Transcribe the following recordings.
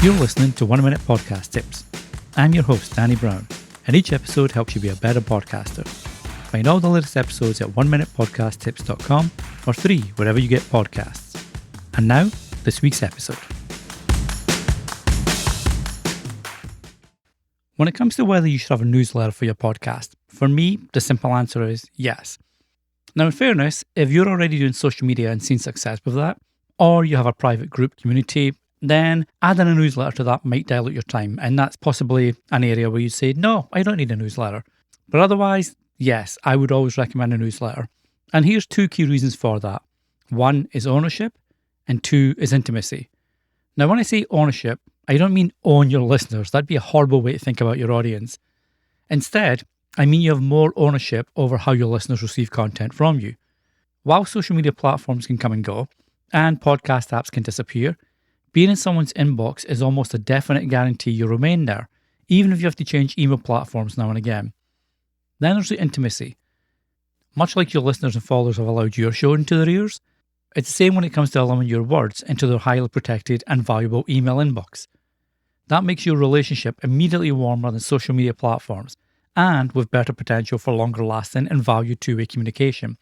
You're listening to 1 Minute Podcast Tips. I'm your host, Danny Brown, and each episode helps you be a better podcaster. Find all the latest episodes at 1minutepodcasttips.com or 3 wherever you get podcasts. And now, this week's episode. When it comes to whether you should have a newsletter for your podcast, for me, the simple answer is yes. Now, in fairness, if you're already doing social media and seeing success with that, or you have a private group community, then adding a newsletter to that might dilute your time, and that's possibly an area where you say, no, I don't need a newsletter. But otherwise, yes, I would always recommend a newsletter. And here's 2 key reasons for that. 1 is ownership, and 2 is intimacy. Now, when I say ownership, I don't mean own your listeners. That'd be a horrible way to think about your audience. Instead, I mean you have more ownership over how your listeners receive content from you. While social media platforms can come and go, and podcast apps can disappear, being in someone's inbox is almost a definite guarantee you'll remain there, even if you have to change email platforms now and again. Then there's the intimacy. Much like your listeners and followers have allowed your show into their ears, it's the same when it comes to allowing your words into their highly protected and valuable email inbox. That makes your relationship immediately warmer than social media platforms, and with better potential for longer lasting and valued two-way communication.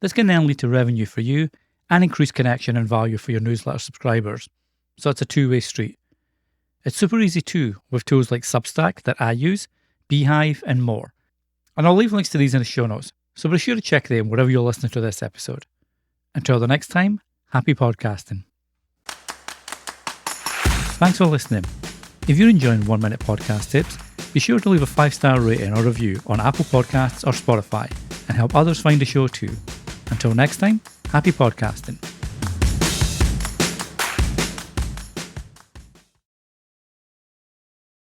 This can then lead to revenue for you and increased connection and value for your newsletter subscribers. So it's a two-way street. It's super easy too, with tools like Substack that I use, Beehive, and more. And I'll leave links to these in the show notes, so be sure to check them wherever you're listening to this episode. Until the next time, happy podcasting. Thanks for listening. If you're enjoying 1 Minute Podcast Tips, be sure to leave a 5-star rating or review on Apple Podcasts or Spotify and help others find the show too. Until next time, happy podcasting.